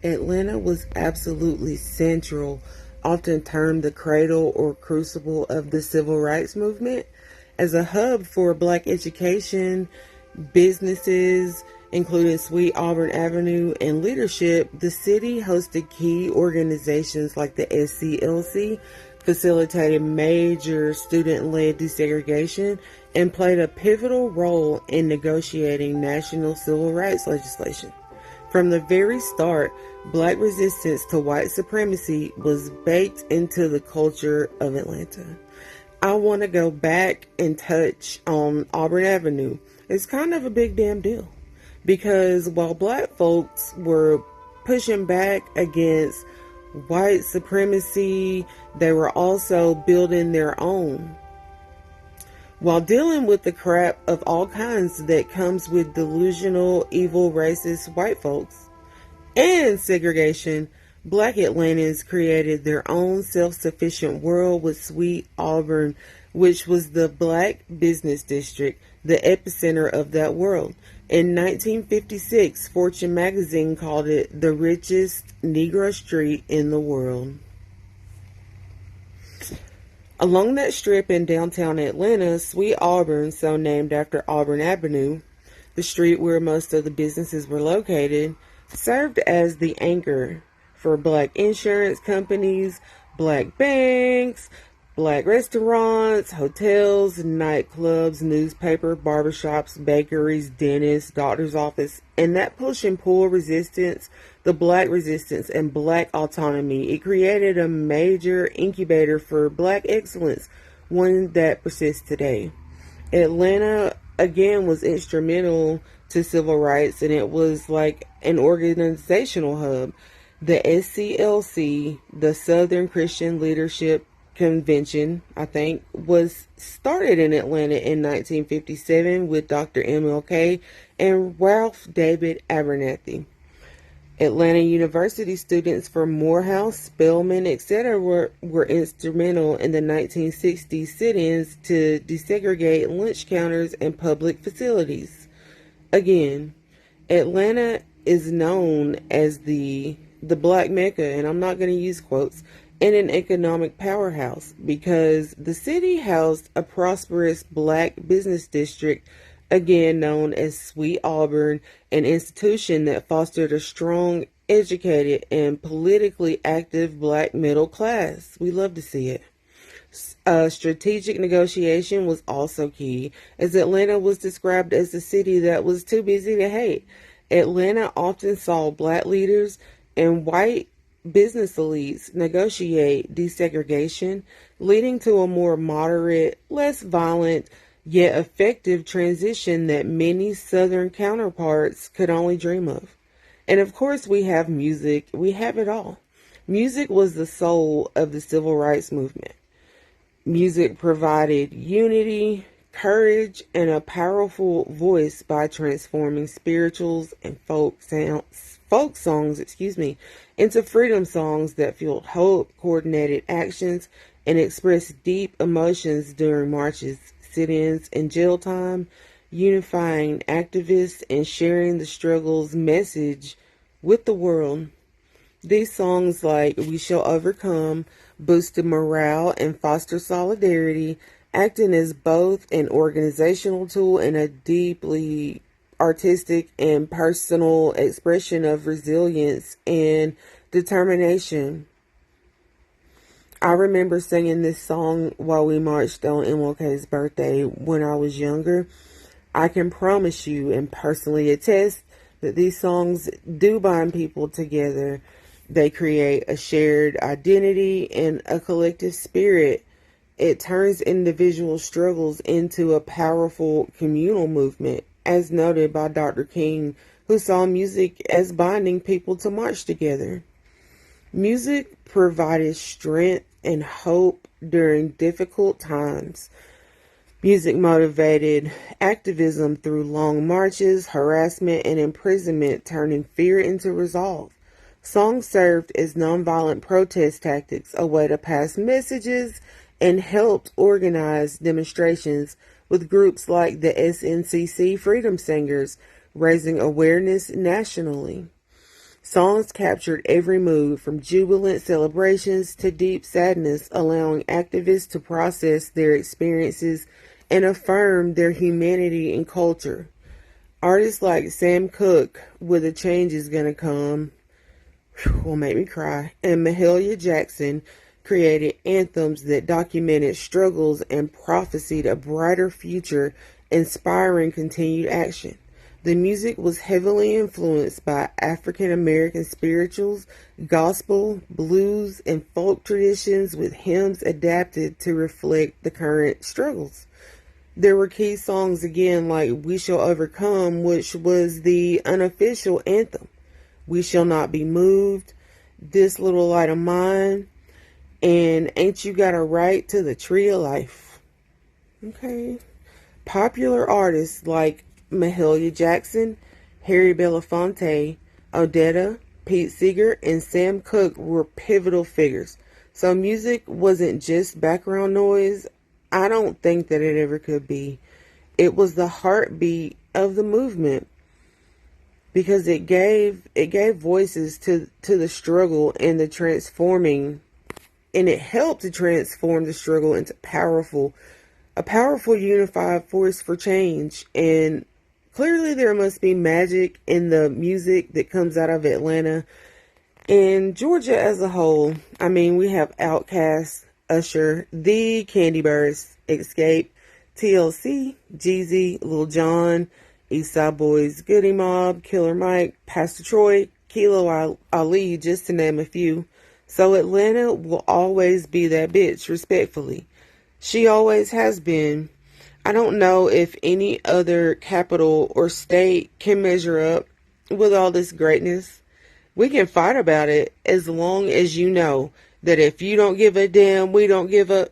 Atlanta was absolutely central, often termed the cradle or crucible of the civil rights movement. As a hub for black education, businesses, including Sweet Auburn Avenue, and leadership, the city hosted key organizations like the SCLC, facilitated major student-led desegregation, and played a pivotal role in negotiating national civil rights legislation. From the very start, black resistance to white supremacy was baked into the culture of Atlanta. I want to go back and touch on Auburn Avenue. It's kind of a big damn deal because while black folks were pushing back against white supremacy, they were also building their own. While dealing with the crap of all kinds that comes with delusional, evil, racist white folks and segregation, black Atlantans created their own self-sufficient world with Sweet Auburn, which was the black business district, the epicenter of that world. In 1956, Fortune magazine called it the richest Negro street in the world. Along that strip in downtown Atlanta, Sweet Auburn, so named after Auburn Avenue, the street where most of the businesses were located, served as the anchor for black insurance companies, black banks, black restaurants, hotels, nightclubs, newspaper, barbershops, bakeries, dentists, doctor's office, and that push and pull resistance, the black resistance and black autonomy, it created a major incubator for black excellence, one that persists today. Atlanta, again, was instrumental to civil rights, and it was like an organizational hub. The SCLC, the Southern Christian Leadership Convention, I think, was started in Atlanta in 1957 with Dr. MLK and Ralph David Abernathy. Atlanta University students from Morehouse, Spelman, etc. were instrumental in the 1960s sit-ins to desegregate lunch counters and public facilities. Again, Atlanta is known as the Black Mecca, and I'm not going to use quotes, and an economic powerhouse because the city housed a prosperous black business district, again known as Sweet Auburn, an institution that fostered a strong, educated, and politically active black middle class. We love to see it. Strategic negotiation was also key, as Atlanta was described as a city that was too busy to hate. Atlanta often saw black leaders and white business elites negotiate desegregation, leading to a more moderate, less violent, yet effective transition that many Southern counterparts could only dream of. And of course, we have music. We have it all. Music was the soul of the civil rights movement. Music provided unity, courage, and a powerful voice by transforming spirituals and folk songs, into freedom songs that fueled hope, coordinated actions, and expressed deep emotions during marches, sit-ins, and jail time, unifying activists and sharing the struggle's message with the world. These songs like We Shall Overcome boosted morale and fostered solidarity, acting as both an organizational tool and a deeply artistic and personal expression of resilience and determination. I remember singing this song while we marched on MLK's birthday when I was younger. I can promise you and personally attest that these songs do bind people together. They create a shared identity and a collective spirit. It turns individual struggles into a powerful communal movement, as noted by Dr. King, who saw music as binding people to march together. Music provided strength and hope during difficult times. Music motivated activism through long marches, harassment, and imprisonment, turning fear into resolve. Songs served as nonviolent protest tactics, a way to pass messages, and helped organize demonstrations with groups like the SNCC Freedom Singers, raising awareness nationally. Songs captured every mood, from jubilant celebrations to deep sadness, allowing activists to process their experiences and affirm their humanity and culture. Artists like Sam Cooke, "With a Change Is Gonna Come," will make me cry, and Mahalia Jackson created anthems that documented struggles and prophesied a brighter future, inspiring continued action. The music was heavily influenced by African American spirituals, gospel, blues, and folk traditions, with hymns adapted to reflect the current struggles. There were key songs again like "We Shall Overcome," which was the unofficial anthem, "We Shall Not Be Moved," "This Little Light of Mine," and "Ain't You Got a Right to the Tree of Life." Okay. Popular artists like Mahalia Jackson, Harry Belafonte, Odetta, Pete Seeger, and Sam Cooke were pivotal figures. So music wasn't just background noise. I don't think that it ever could be. It was the heartbeat of the movement, because it gave voices to the struggle and the transforming, and it helped to transform the struggle into a powerful unified force for change. And clearly there must be magic in the music that comes out of Atlanta and Georgia as a whole. I mean, we have Outkast, Usher, The Candy Birds, Escape, TLC, Jeezy, Lil Jon, Eastside Boys, Goody Mob, Killer Mike, Pastor Troy, Kilo Ali, just to name a few. So Atlanta will always be that bitch, respectfully. She always has been. I don't know if any other capital or state can measure up with all this greatness. We can fight about it as long as you know that if you don't give a damn, we don't give a...